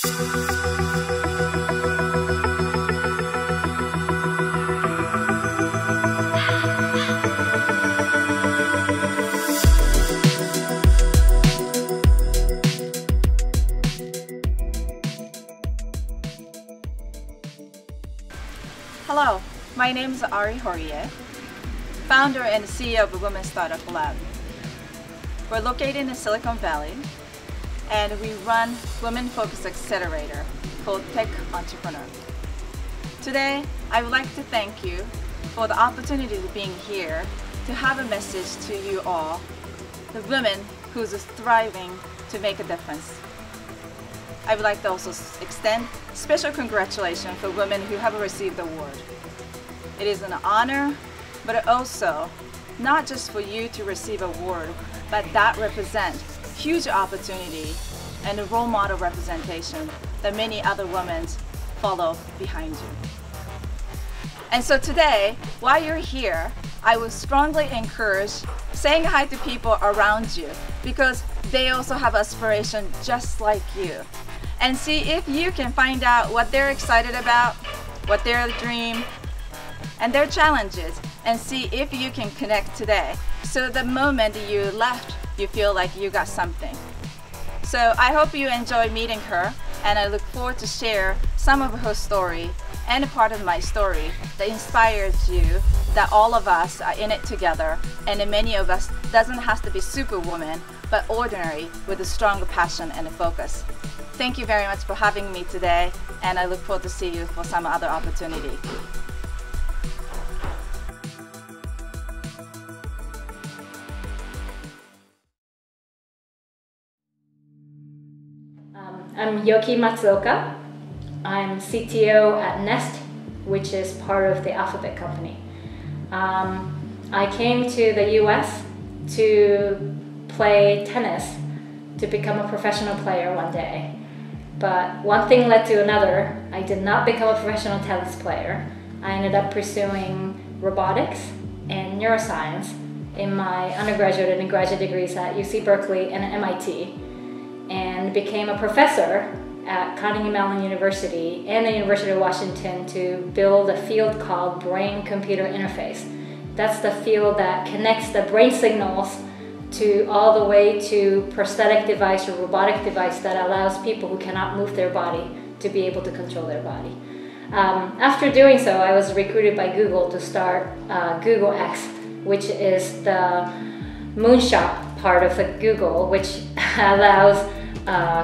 Hello, my name is堀江, founder and CEO of Women Startup Lab. We're located in the Silicon Valley, and we run women-focused accelerator called Tech Entrepreneur. Today, I would like to thank you for the opportunity of being here to have a message to you all, the women who's thriving to make a difference. I would like to also extend special congratulations for women who have received the award. It is an honor, but also not just for you to receive an award, but that represents huge opportunity and a role model representation that many other women follow behind you. And so today, while you're here, I would strongly encourage saying hi to people around you because they also have aspiration just like you. And see if you can find out what they're excited about, what their dream, and their challenges, and see if you can connect today. So the moment you left, you feel like you got something. So I hope you enjoy meeting her, and I look forward to share some of her story and a part of my story that inspires you, that all of us are in it together, and many of us doesn't have to be superwoman, but ordinary with a strong passion and a focus. Thank you very much for having me today, and I look forward to see you for some other opportunity. I'm Yoki Matsuoka. I'm CTO at Nest, which is part of the Alphabet company. I came to the US to play tennis, to become a professional player one day. But one thing led to another. I did not become a professional tennis player. I ended up pursuing robotics and neuroscience in my undergraduate and graduate degrees at UC Berkeley and MIT, and became a professor at Carnegie Mellon University and the University of Washington to build a field called brain-computer interface. That's the field that connects the brain signals to all the way to prosthetic device or robotic device that allows people who cannot move their body to be able to control their body. After doing so, I was recruited by Google to start Google X, which is the moonshot part of the Google, which allows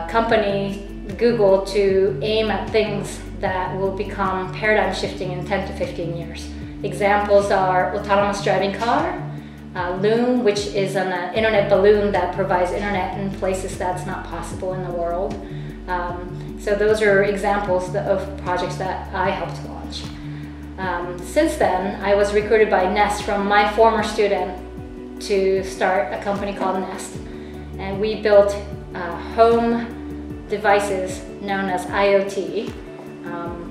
company Google to aim at things that will become paradigm shifting in 10 to 15 years. Examples are autonomous driving car, Loom, which is an internet balloon that provides internet in places that's not possible in the world. So those are examples of projects that I helped launch. Since then, I was recruited by Nest from my former student to start a company called Nest. And we built home devices known as IoT.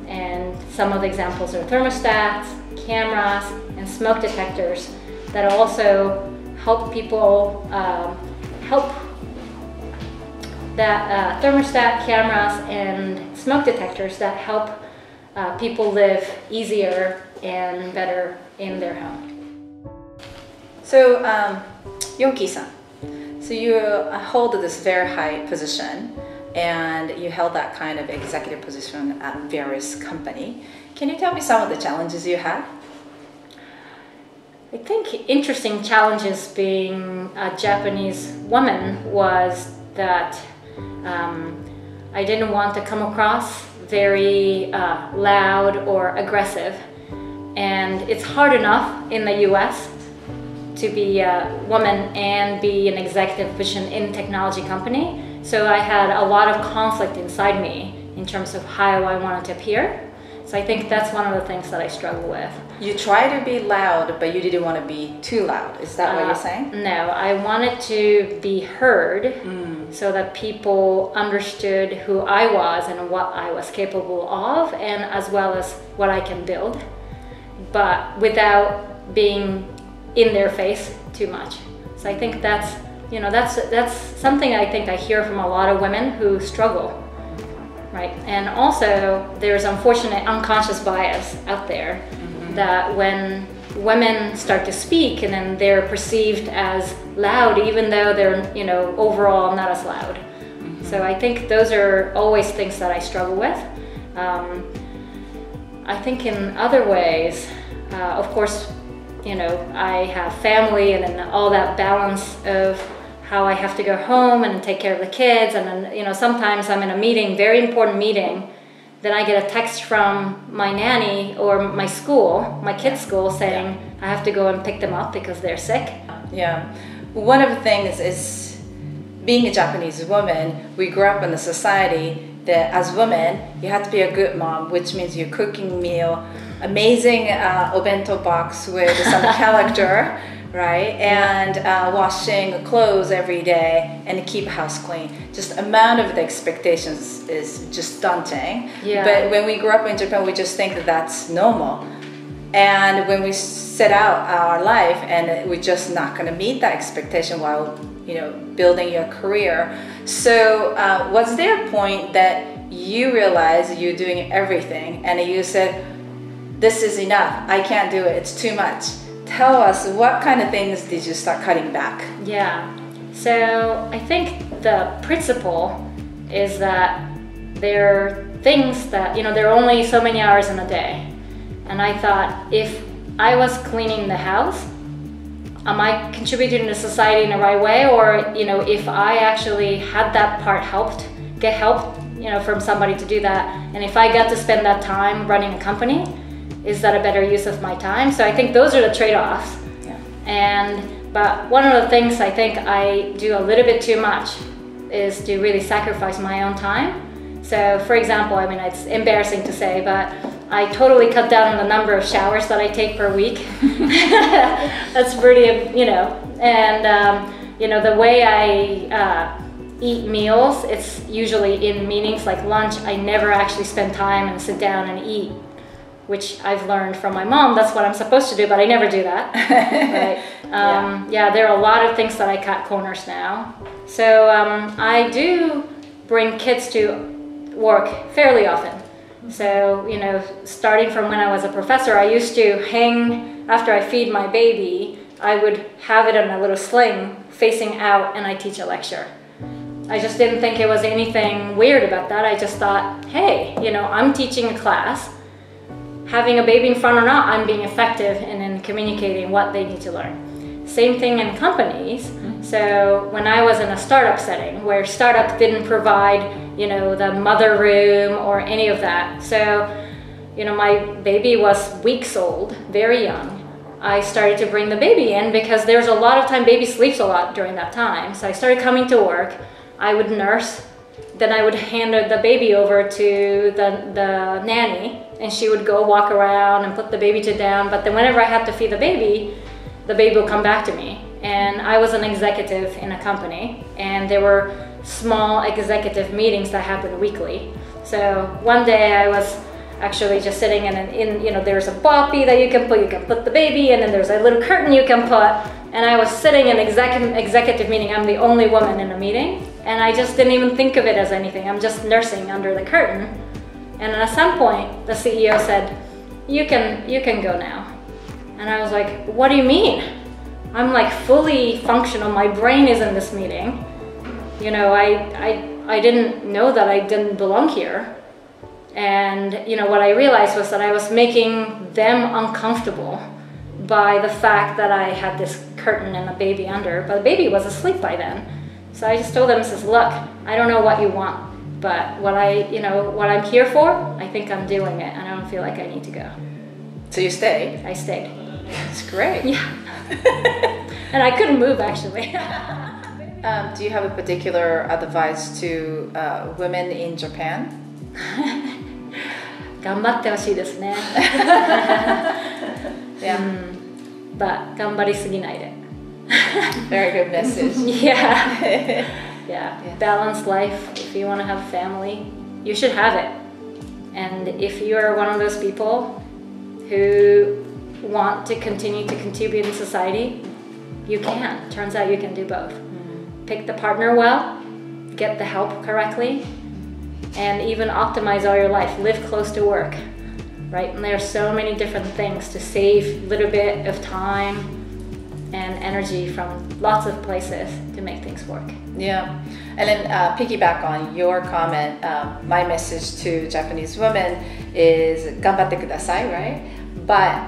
And some of the examples are thermostats, cameras, and smoke detectors that also help people, thermostat, cameras, and smoke detectors that help people live easier and better in their home. So, Yoki-san, so you hold this very high position, and you held that kind of executive position at various companies. Can you tell me some of the challenges you had? I think interesting challenges being a Japanese woman was that I didn't want to come across very loud or aggressive, and it's hard enough in the US to be a woman and be an executive position in a technology company, so I had a lot of conflict inside me in terms of how I wanted to appear. So I think that's one of the things that I struggle with. You try to be loud, but you didn't want to be too loud. Is that what you're saying? No, I wanted to be heard so that people understood who I was and what I was capable of, and as well as what I can build, but without being in their face too much. So I think that's something I think I hear from a lot of women who struggle right? And also there's unfortunate unconscious bias out there that when women start to speak and then they're perceived as loud even though they're, you know, overall not as loud. So I think those are always things that I struggle with. I think in other ways, of course, you know, I have family and then all that balance of how I have to go home and take care of the kids, and then, you know, sometimes I'm in a meeting, very important meeting, then I get a text from my nanny or my school, my kids' school, saying I have to go and pick them up because they're sick. Yeah, one of the things is, being a Japanese woman, we grew up in a society that as women, you have to be a good mom, which means you're cooking meal, amazing obento box with some character, right? And washing clothes every day and keep house clean. Just amount of the expectations is just daunting. Yeah. But when we grew up in Japan, we just think that that's normal. And when we set out our life and we're just not going to meet that expectation while, you know, building your career. So was there a point that you realized you're doing everything and you said, this is enough, I can't do it, it's too much? Tell us, what kind of things did you start cutting back? Yeah, so I think the principle is that there are things that, you know, there are only so many hours in a day. And I thought, if I was cleaning the house, am I contributing to society in the right way? Or, you know, if I actually had that part get help, you know, from somebody to do that, and if I got to spend that time running a company, is that a better use of my time? So I think those are the trade-offs. Yeah. But one of the things I think I do a little bit too much is to really sacrifice my own time. So for example, I mean, it's embarrassing to say, but I totally cut down on the number of showers that I take per week. That's pretty, you know, and you know, the way I eat meals, it's usually in meetings like lunch. I never actually spend time and sit down and eat, which I've learned from my mom. That's what I'm supposed to do, but I never do that. Right? Yeah, there are a lot of things that I cut corners now. So I do bring kids to work fairly often. So, you know, starting from when I was a professor, I used to hang, after I feed my baby, I would have it in a little sling facing out and I teach a lecture. I just didn't think it was anything weird about that. I just thought, hey, you know, I'm teaching a class. Having a baby in front or not, I'm being effective in communicating what they need to learn. Same thing in companies. So when I was in a startup setting where startup didn't provide, you know, the mother room or any of that. So, you know, my baby was weeks old, very young. I started to bring the baby in because there's a lot of time, baby sleeps a lot during that time. So I started coming to work, I would nurse, then I would hand the baby over to the nanny, and she would go walk around and put the baby down. But then whenever I had to feed the baby will come back to me. And I was an executive in a company, and there were small executive meetings that happened weekly. So one day I was actually just sitting in you know, there's a boppy that you can put the baby, and then there's a little curtain you can put. And I was sitting in executive meeting, I'm the only woman in a meeting, and I just didn't even think of it as anything. I'm just nursing under the curtain. And at some point, the CEO said, you can go now. And I was like, what do you mean? I'm like fully functional, my brain is in this meeting. You know, I didn't know that I didn't belong here. And you know, what I realized was that I was making them uncomfortable by the fact that I had this curtain and a baby under, but the baby was asleep by then. So I just told them, says, look, I don't know what you want, but what I'm here for, I think I'm doing it, and I don't feel like I need to go. So you stayed? I stayed. That's great. Yeah. And I couldn't move, actually. Do you have a particular advice to women in Japan? 頑張ってほしいですね。Yeah. But 頑張りすぎないで。Very good message. Yeah. Yeah. Balanced life. If you want to have a family, you should have it. And if you are one of those people who want to continue to contribute in society, you can. Turns out you can do both. Pick the partner well, get the help correctly, and even optimize all your life. Live close to work, right? And there are so many different things to save a little bit of time and energy from lots of places to make things work. Yeah, and then piggyback on your comment, my message to Japanese women is 頑張ってください, right? But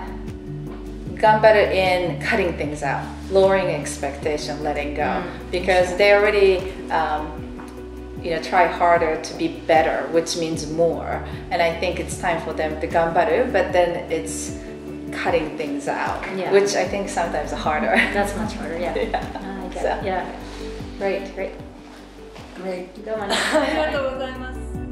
頑張る in cutting things out, lowering expectation, letting go, because they already try harder to be better, which means more. And I think it's time for them to 頑張る, but then it's cutting things out, which I think sometimes is harder. That's much harder, yeah. I get it. Yeah. Great. Great. どうもありがとうございます。